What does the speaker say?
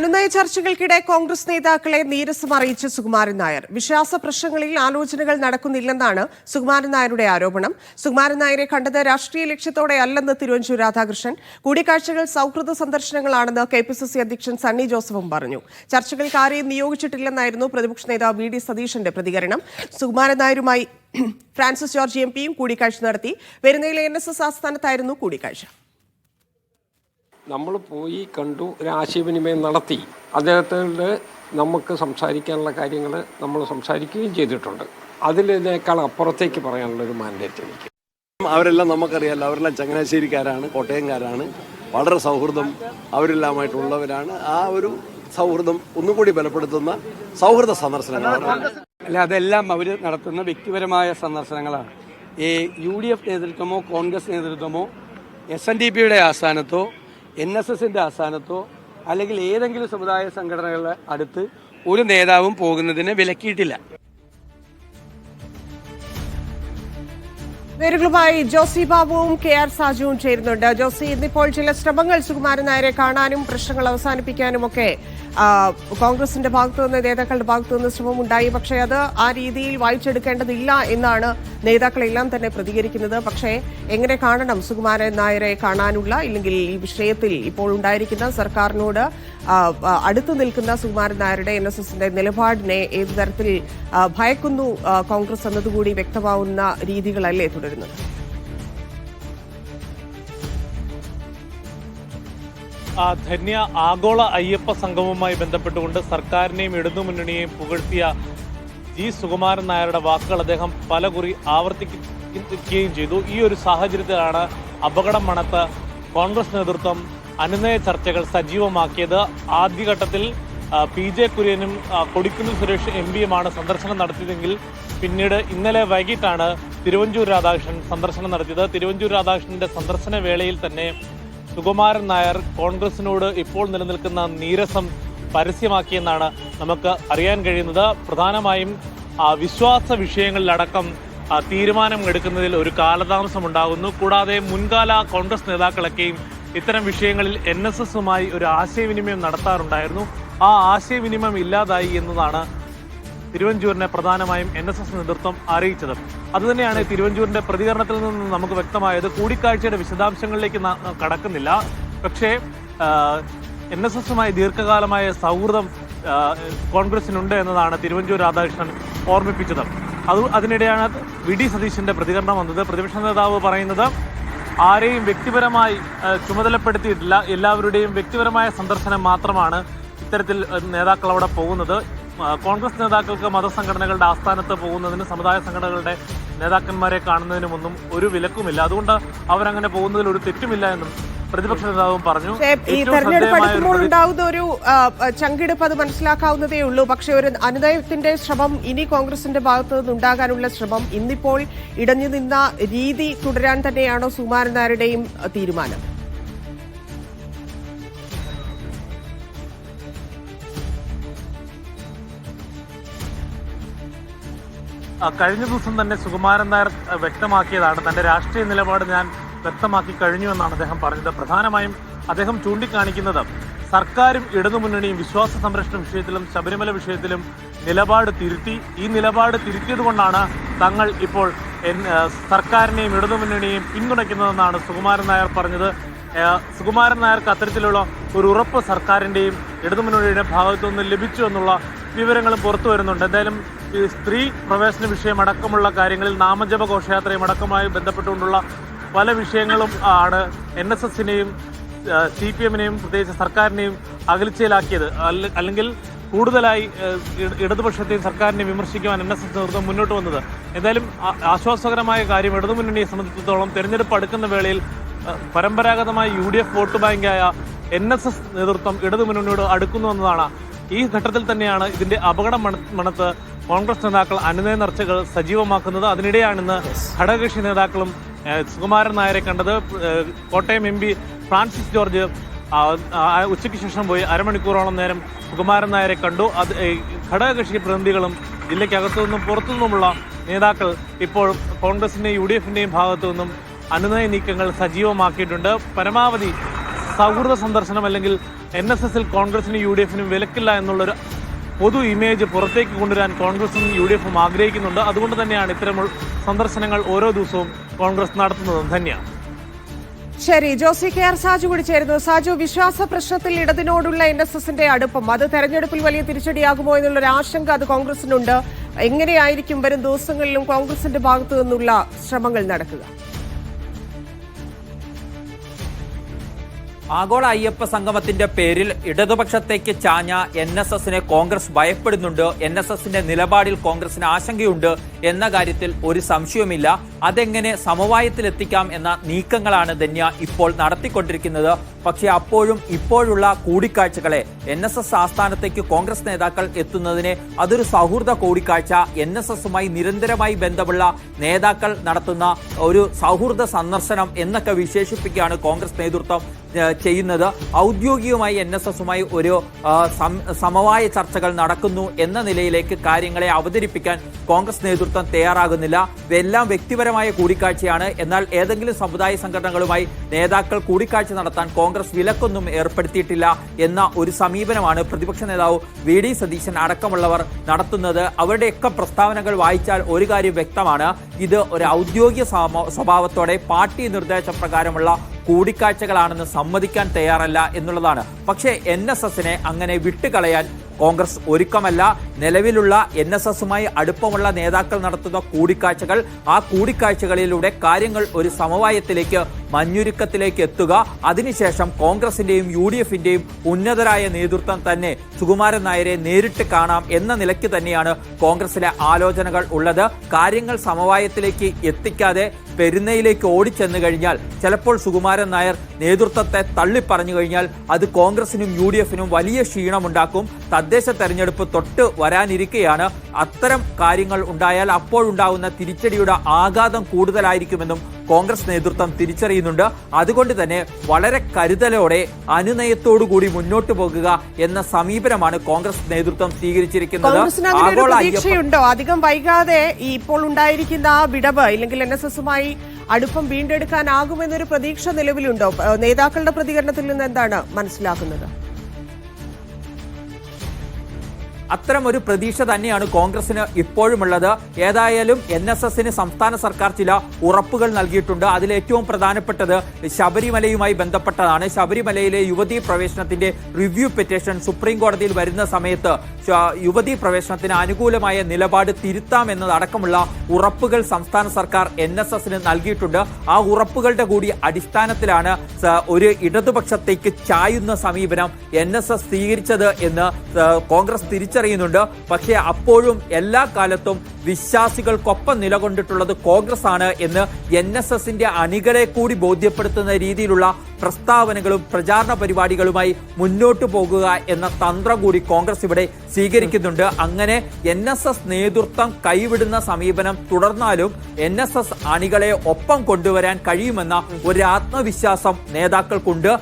അനുനയ ചർച്ചകൾക്കിടെ കോൺഗ്രസ് നേതാക്കളെ നീരസം അറിയിച്ച് സുകുമാരൻ നായർ. വിശ്വാസ പ്രശ്നങ്ങളിൽ ആലോചനകൾ നടക്കുന്നില്ലെന്നാണ് സുകുമാരൻ നായരുടെ ആരോപണം. സുകുമാരൻ നായരെ കണ്ടത് രാഷ്ട്രീയ ലക്ഷ്യത്തോടെ അല്ലെന്ന് തിരുവഞ്ചൂർ രാധാകൃഷ്ണൻ. കൂടിക്കാഴ്ചകൾ സൗഹൃദ സന്ദർശനങ്ങളാണെന്ന് KPCC അധ്യക്ഷൻ സണ്ണി ജോസഫും പറഞ്ഞു. ചർച്ചകൾക്ക് ആരെയും നിയോഗിച്ചിട്ടില്ലെന്നായിരുന്നു പ്രതിപക്ഷ നേതാവ് VD സതീശന്റെ പ്രതികരണം. സുകുമാരൻ നായരുമായി ഫ്രാൻസിസ് ജോർജ് MP കൂടിക്കാഴ്ച നടത്തി. വെരുന്നയിലെ NSS ആസ്ഥാനത്തായിരുന്നു കൂടിക്കാഴ്ച. നമ്മൾ പോയി കണ്ടു, ഒരു ആശയവിനിമയം നടത്തി. അദ്ദേഹത്തിൻ്റെ നമുക്ക് സംസാരിക്കാനുള്ള കാര്യങ്ങൾ നമ്മൾ സംസാരിക്കുകയും ചെയ്തിട്ടുണ്ട്. അതിനേക്കാൾ അപ്പുറത്തേക്ക് പറയാനുള്ളൊരു മാൻഡേറ്റ് എനിക്ക്. അവരെല്ലാം നമുക്കറിയാമല്ലോ, അവരെല്ലാം ചങ്ങനാശ്ശേരിക്കാരാണ്, കോട്ടയംകാരാണ്, വളരെ സൗഹൃദം അവരെല്ലാമായിട്ടുള്ളവരാണ്. ആ ഒരു സൗഹൃദം ഒന്നുകൂടി ബലപ്പെടുത്തുന്ന സൗഹൃദ സന്ദർശനങ്ങളാണ്. അല്ല, അതെല്ലാം അവർ നടത്തുന്ന വ്യക്തിപരമായ സന്ദർശനങ്ങളാണ്. ഈ UDF നേതൃത്വമോ കോൺഗ്രസ് നേതൃത്വമോ SNDPയുടെ ആസ്ഥാനത്തോ NSSന്റെ ആസ്ഥാനത്തോ അല്ലെങ്കിൽ ഏതെങ്കിലും സമുദായ സംഘടനകളുടെ അടുത്ത് ഒരു നേതാവും പോകുന്നതിന് വിലക്കിയിട്ടില്ല. പേരുകളുമായി ജോസി ബാബുവും KR സാജുവും ചേരുന്നുണ്ട്. ജോസി, ഇന്നിപ്പോൾ ചില ശ്രമങ്ങൾ സുകുമാരൻ നായരെ കാണാനും പ്രശ്നങ്ങൾ അവസാനിപ്പിക്കാനും ഒക്കെ കോൺഗ്രസിന്റെ ഭാഗത്തുനിന്ന്, നേതാക്കളുടെ ഭാഗത്തുനിന്ന് ശ്രമം ഉണ്ടായി. പക്ഷേ അത് ആ രീതിയിൽ വായിച്ചെടുക്കേണ്ടതില്ല എന്നാണ് നേതാക്കളെല്ലാം തന്നെ പ്രതികരിക്കുന്നത്. പക്ഷേ എങ്ങനെ കാണണം സുകുമാരൻ നായരെ കാണാനുള്ള, ഇല്ലെങ്കിൽ ഈ വിഷയത്തിൽ ഇപ്പോൾ ഉണ്ടായിരിക്കുന്ന സർക്കാരിനോട് അടുത്തു നിൽക്കുന്ന സുകുമാരൻ നായരുടെ NSSന്റെ നിലപാടിനെ ഏതു തരത്തിൽ ഭയക്കുന്നു കോൺഗ്രസ് എന്നതുകൂടി വ്യക്തമാവുന്ന രീതികളല്ലേ തുടരുന്നത്? ധന്യ, ആഗോള അയ്യപ്പ സംഗമവുമായി ബന്ധപ്പെട്ടുകൊണ്ട് സർക്കാരിനെയും ഇടതുമുന്നണിയെയും പുകഴ്ത്തിയ സുകുമാരൻ നായരുടെ വാക്കുകൾ അദ്ദേഹം പലകുറി ആവർത്തിക്കുകയും ചെയ്തു. ഈ ഒരു സാഹചര്യത്തിലാണ് അപകടം മണത്ത് കോൺഗ്രസ് നേതൃത്വം അനുനയ ചർച്ചകൾ സജീവമാക്കിയത്. ആദ്യഘട്ടത്തിൽ PJ കുര്യനും കൊടിക്കുന്നിൽ സുരേഷ് MPയുമാണ് സന്ദർശനം നടത്തിയതെങ്കിൽ പിന്നീട് ഇന്നലെ വൈകിട്ടാണ് തിരുവഞ്ചൂർ രാധാകൃഷ്ണൻ സന്ദർശനം നടത്തിയത്. തിരുവഞ്ചൂർ രാധാകൃഷ്ണന്റെ സന്ദർശന വേളയിൽ തന്നെ സുകുമാരൻ നായർ കോൺഗ്രസിനോട് ഇപ്പോൾ നിലനിൽക്കുന്ന നീരസം പരസ്യമാക്കിയെന്നാണ് നമുക്ക് അറിയാൻ കഴിയുന്നത്. പ്രധാനമായും വിശ്വാസ വിഷയങ്ങളിലടക്കം തീരുമാനം എടുക്കുന്നതിൽ ഒരു കാലതാമസം ഉണ്ടാകുന്നു. കൂടാതെ മുൻകാല കോൺഗ്രസ് നേതാക്കളൊക്കെയും ഇത്തരം വിഷയങ്ങളിൽ NSSുമായി ഒരു ആശയവിനിമയം നടത്താറുണ്ടായിരുന്നു. ആ ആശയവിനിമയം ഇല്ലാതായി എന്നതാണ് തിരുവഞ്ചൂരിനെ പ്രധാനമായും NSS നേതൃത്വം അറിയിച്ചത്. അതുതന്നെയാണ് തിരുവഞ്ചൂരിന്റെ പ്രതികരണത്തിൽ നിന്ന് നമുക്ക് വ്യക്തമായത്. കൂടിക്കാഴ്ചയുടെ വിശദാംശങ്ങളിലേക്ക് കടക്കുന്നില്ല, പക്ഷേ NSSുമായി ദീർഘകാലമായ സൗഹൃദം കോൺഗ്രസിനുണ്ട് എന്നതാണ് തിരുവഞ്ചൂർ രാധാകൃഷ്ണൻ ഓർമ്മിപ്പിച്ചത്. അതിനിടെയാണ് VD സതീശന്റെ പ്രതികരണം വന്നത്. പ്രതിപക്ഷ നേതാവ് പറയുന്നത് ആരെയും വ്യക്തിപരമായി ചുമതലപ്പെടുത്തിയിട്ടില്ല, എല്ലാവരുടെയും വ്യക്തിപരമായ സന്ദർശനം മാത്രമാണ് ഇത്തരത്തിൽ നേതാക്കൾ അവിടെ പോകുന്നത്. കോൺഗ്രസ് നേതാക്കൾക്ക് മതസംഘടനകളുടെ ആസ്ഥാനത്ത് പോകുന്നതിന്, സമുദായ സംഘടനകളുടെ നേതാക്കന്മാരെ കാണുന്നതിനുമൊന്നും ഒരു വിലക്കുമില്ല. അതുകൊണ്ട് അവരങ്ങനെ പോകുന്നതിൽ ഒരു തെറ്റുമില്ല എന്നും പ്രതിപക്ഷ നേതാവും പറഞ്ഞു. ഈ തെരഞ്ഞെടുപ്പ് അടുക്കുമ്പോൾ ഉണ്ടാവുന്ന ഒരു ചങ്കിടിപ്പ് അത് മനസ്സിലാക്കാവുന്നതേ ഉള്ളൂ. പക്ഷേ ഒരു അനുനയത്തിന്റെ ശ്രമം ഇനി കോൺഗ്രസിന്റെ ഭാഗത്തു നിന്നുണ്ടാകാനുള്ള ശ്രമം, ഇന്നിപ്പോൾ ഇടഞ്ഞു നിന്ന രീതി തുടരാൻ തന്നെയാണോ സുകുമാരൻ നായരുടെയും തീരുമാനം? കഴിഞ്ഞ ദിവസം തന്നെ സുകുമാരൻ നായർ വ്യക്തമാക്കിയതാണ്, തന്റെ രാഷ്ട്രീയ നിലപാട് ഞാൻ വ്യക്തമാക്കി കഴിഞ്ഞു എന്നാണ് അദ്ദേഹം പറഞ്ഞത്. പ്രധാനമായും അദ്ദേഹം ചൂണ്ടിക്കാണിക്കുന്നത് സർക്കാരും ഇടതുമുന്നണിയും വിശ്വാസ സംരക്ഷണ വിഷയത്തിലും ശബരിമല വിഷയത്തിലും നിലപാട് തിരുത്തി. ഈ നിലപാട് തിരുത്തിയത് കൊണ്ടാണ് തങ്ങൾ ഇപ്പോൾ സർക്കാരിനെയും ഇടതുമുന്നണിയെയും പിന്തുണയ്ക്കുന്നതെന്നാണ് സുകുമാരൻ നായർ പറഞ്ഞത്. സുകുമാരൻ നായർക്ക് അത്തരത്തിലുള്ള ഒരു ഉറപ്പ് സർക്കാരിൻ്റെയും ഇടതുമുന്നണിയുടെ ഭാഗത്തുനിന്ന് ലഭിച്ചു എന്നുള്ള വിവരങ്ങളും പുറത്തു വരുന്നുണ്ട്. എന്തായാലും ഈ സ്ത്രീ പ്രവേശന വിഷയമടക്കമുള്ള കാര്യങ്ങളിൽ നാമജപ ഘോഷയാത്രയും അടക്കമായി ബന്ധപ്പെട്ടുകൊണ്ടുള്ള പല വിഷയങ്ങളും ആണ് NSSനെയും CPMനെയും പ്രത്യേകിച്ച് സർക്കാരിനെയും അകൽച്ചയിലാക്കിയത്. അല്ലെങ്കിൽ കൂടുതലായി ഇടതുപക്ഷത്തെയും സർക്കാരിനെയും വിമർശിക്കുവാൻ NSS നേതൃത്വം മുന്നോട്ട് വന്നത്. എന്തായാലും ആശ്വാസകരമായ കാര്യം, ഇടതുമുന്നണിയെ സംബന്ധിച്ചിടത്തോളം തെരഞ്ഞെടുപ്പ് അടുക്കുന്ന വേളയിൽ പരമ്പരാഗതമായ UDF വോട്ട് ബാങ്കായ NSS നേതൃത്വം ഇടതുമുന്നണിയോട് അടുക്കുന്നു എന്നതാണ്. ഈ ഘട്ടത്തിൽ തന്നെയാണ് ഇതിന്റെ അപകടം മണത്ത് കോൺഗ്രസ് നേതാക്കൾ അനുനയ ചർച്ചകൾ സജീവമാക്കുന്നത്. അതിനിടെയാണിന്ന് ഘടകകക്ഷി നേതാക്കളും സുകുമാരൻ നായരെ കണ്ടത്. കോട്ടയം MP ഫ്രാൻസിസ് ജോർജ് ഉച്ചയ്ക്ക് ശേഷം പോയി അരമണിക്കൂറോളം നേരം സുകുമാരൻ നായരെ കണ്ടു. ഘടകകക്ഷി പ്രതിനിധികളും ജില്ലയ്ക്കകത്തു നിന്നും പുറത്തുനിന്നുമുള്ള നേതാക്കൾ ഇപ്പോൾ കോൺഗ്രസിന്റെയും UDFന്റെയും ഭാഗത്തു നിന്നും അനുനയ നീക്കങ്ങൾ സജീവമാക്കിയിട്ടുണ്ട്. പരമാവധി സൗഹൃദ സന്ദർശനം അല്ലെങ്കിൽ NSSൽ കോൺഗ്രസിനും UDFനും വിലക്കില്ല എന്നുള്ളൊരു പൊതു ഇമേജ് പുറത്തേക്ക് കൊണ്ടുവരാൻ കോൺഗ്രസും UDFും ആഗ്രഹിക്കുന്നുണ്ട്. അതുകൊണ്ട് തന്നെയാണ് ഇത്തരം സന്ദർശനങ്ങൾ ഓരോ ദിവസവും കോൺഗ്രസ് നടത്തുന്നതും. ധന്യ. ശരി, ജോസി KR സാജു കൂടി ചേരുന്നു. സാജു, വിശ്വാസ പ്രശ്നത്തിൽ ഇടതിനോടുള്ള NSSന്റെ അടുപ്പം അത് തെരഞ്ഞെടുപ്പിൽ വലിയ തിരിച്ചടിയാകുമോ എന്നുള്ളൊരു ആശങ്ക അത് കോൺഗ്രസിനുണ്ട്. എങ്ങനെയായിരിക്കും വരും ദിവസങ്ങളിലും കോൺഗ്രസിന്റെ ഭാഗത്തു നിന്നുള്ള ശ്രമങ്ങൾ നടക്കുക? ആഗോള അയ്യപ്പ സംഗമത്തിന്റെ പേരിൽ ഇടതുപക്ഷത്തേക്ക് ചാഞ്ഞ NSSനെ കോൺഗ്രസ് ഭയപ്പെടുന്നുണ്ട്. NSSന്റെ നിലപാടിൽ കോൺഗ്രസിന് ആശങ്കയുണ്ട് എന്ന കാര്യത്തിൽ ഒരു സംശയവുമില്ല. അതെങ്ങനെ സമവായത്തിലെത്തിക്കാം എന്ന നീക്കങ്ങളാണ് ധന്യ ഇപ്പോൾ നടത്തിക്കൊണ്ടിരിക്കുന്നത്. പക്ഷേ അപ്പോഴും ഇപ്പോഴുള്ള കൂടിക്കാഴ്ചകളെ NSS ആസ്ഥാനത്തേക്ക് കോൺഗ്രസ് നേതാക്കൾ എത്തുന്നതിനെ അതൊരു സൗഹൃദ കൂടിക്കാഴ്ച, NSSുമായി നിരന്തരമായി ബന്ധമുള്ള നേതാക്കൾ നടത്തുന്ന ഒരു സൗഹൃദ സന്ദർശനം എന്നൊക്കെ വിശേഷിപ്പിക്കുകയാണ് കോൺഗ്രസ് നേതൃത്വം ചെയ്യുന്നത്. ഔദ്യോഗികമായി NSSുമായി ഒരു സമവായ ചർച്ചകൾ നടക്കുന്നു എന്ന നിലയിലേക്ക് കാര്യങ്ങളെ അവതരിപ്പിക്കാൻ കോൺഗ്രസ് നേതൃത്വം തയ്യാറാകുന്നില്ല. ഇതെല്ലാം വ്യക്തിപരമായ കൂടിക്കാഴ്ചയാണ്. എന്നാൽ ഏതെങ്കിലും സമുദായ സംഘടനകളുമായി നേതാക്കൾ കൂടിക്കാഴ്ച നടത്താൻ കോൺഗ്രസ് വിലക്കൊന്നും ഏർപ്പെടുത്തിയിട്ടില്ല എന്ന ഒരു സമീപനമാണ് പ്രതിപക്ഷ നേതാവ് VD സതീശൻ അടക്കമുള്ളവർ നടത്തുന്നത്. അവരുടെയൊക്കെ പ്രസ്താവനകൾ വായിച്ചാൽ ഒരു കാര്യം വ്യക്തമാണ്. ഇത് ഒരു ഔദ്യോഗിക സ്വഭാവത്തോടെ പാർട്ടി നിർദ്ദേശപ്രകാരമുള്ള കൂടിക്കാഴ്ചകളാണെന്ന് സമ്മതിക്കാൻ തയ്യാറല്ല എന്നുള്ളതാണ്. പക്ഷേ NSSനെ അങ്ങനെ വിട്ടുകളയാൻ കോൺഗ്രസ് ഒരുക്കമല്ല. നിലവിലുള്ള NSSുമായി അടുപ്പമുള്ള നേതാക്കൾ നടത്തുന്ന കൂടിക്കാഴ്ചകൾ, ആ കൂടിക്കാഴ്ചകളിലൂടെ കാര്യങ്ങൾ ഒരു സമവായത്തിലേക്ക്, മഞ്ഞുരുക്കത്തിലേക്ക് എത്തുക, അതിനുശേഷം കോൺഗ്രസിന്റെയും UDFന്റെയും ഉന്നതരായ നേതൃത്വം തന്നെ സുകുമാരൻ നായരെ നേരിട്ട് കാണാം എന്ന നിലയ്ക്ക് തന്നെയാണ് കോൺഗ്രസിലെ ആലോചനകൾ ഉള്ളത്. കാര്യങ്ങൾ സമവായത്തിലേക്ക് എത്തിക്കാതെ പെരുന്നയിലേക്ക് ഓടിച്ചെന്നു കഴിഞ്ഞാൽ ചിലപ്പോൾ സുകുമാരൻ നായർ നേതൃത്വത്തെ തള്ളിപ്പറഞ്ഞു കഴിഞ്ഞാൽ അത് കോൺഗ്രസിനും UDFനും വലിയ ക്ഷീണമുണ്ടാക്കും. തദ്ദേശ തെരഞ്ഞെടുപ്പ് തൊട്ട് വരാനിരിക്കെയാണ്. അത്തരം കാര്യങ്ങൾ ഉണ്ടായാൽ അപ്പോഴുണ്ടാകുന്ന തിരിച്ചടിയുടെ ആഘാതം കൂടുതലായിരിക്കുമെന്നും കോൺഗ്രസ് നേതൃത്വം തിരിച്ചറിയുന്നുണ്ട്. അതുകൊണ്ട് തന്നെ വളരെ കരുതലോടെ അനുനയത്തോടുകൂടി മുന്നോട്ട് പോകുക എന്ന സമീപനമാണ് കോൺഗ്രസ് നേതൃത്വം സ്വീകരിച്ചിരിക്കുന്നത്. പ്രതീക്ഷയുണ്ടോ അധികം വൈകാതെ ഇപ്പോൾ ഉണ്ടായിരിക്കുന്ന ആ വിടവ് ഇല്ലെങ്കിൽ NSSുമായി അടുപ്പം വീണ്ടെടുക്കാനാകുമെന്നൊരു പ്രതീക്ഷ നിലവിലുണ്ടോ? നേതാക്കളുടെ പ്രതികരണത്തിൽ നിന്ന് എന്താണ് മനസ്സിലാക്കുന്നത്? അത്തരം ഒരു പ്രതീക്ഷ തന്നെയാണ് കോൺഗ്രസിന് ഇപ്പോഴുമുള്ളത്. ഏതായാലും NSSന് സംസ്ഥാന സർക്കാർ ചില ഉറപ്പുകൾ നൽകിയിട്ടുണ്ട്. അതിലേറ്റവും പ്രധാനപ്പെട്ടത് ശബരിമലയുമായി ബന്ധപ്പെട്ടതാണ്. ശബരിമലയിലെ യുവതീ പ്രവേശനത്തിന്റെ റിവ്യൂ പെറ്റീഷൻ സുപ്രീം കോടതിയിൽ വരുന്ന സമയത്ത് യുവതീ പ്രവേശനത്തിന് അനുകൂലമായ നിലപാട് തിരുത്താമെന്നതടക്കമുള്ള ഉറപ്പുകൾ സംസ്ഥാന സർക്കാർ NSSന് നൽകിയിട്ടുണ്ട്. ആ ഉറപ്പുകളുടെ കൂടി അടിസ്ഥാനത്തിലാണ് ഒരു ഇടതുപക്ഷത്തേക്ക് ചായുന്ന സമീപനം NSS സ്വീകരിച്ചത് എന്ന് കോൺഗ്രസ് തിരിച്ചറിയുന്നുണ്ട്. പക്ഷേ അപ്പോഴും എല്ലാ കാലത്തും വിശ്വാസികൾക്കൊപ്പം നിലകൊണ്ടിട്ടുള്ളത് കോൺഗ്രസ് ആണ് എന്ന് NSSന്റെ അണികളെ കൂടി ബോധ്യപ്പെടുത്തുന്ന രീതിയിലുള്ള പ്രസ്താവനകളും പ്രചാരണ പരിപാടികളുമായി മുന്നോട്ടു പോകുക എന്ന തന്ത്രം കൂടി കോൺഗ്രസ് ഇവിടെ സ്വീകരിക്കുന്നുണ്ട്. അങ്ങനെ NSS നേതൃത്വം കൈവിടുന്ന സമീപനം തുടർന്നാലും NSS അണികളെ ഒപ്പം കൊണ്ടുവരാൻ കഴിയുമെന്ന ഒരു ആത്മവിശ്വാസം നേതാക്കൾക്കുണ്ട്.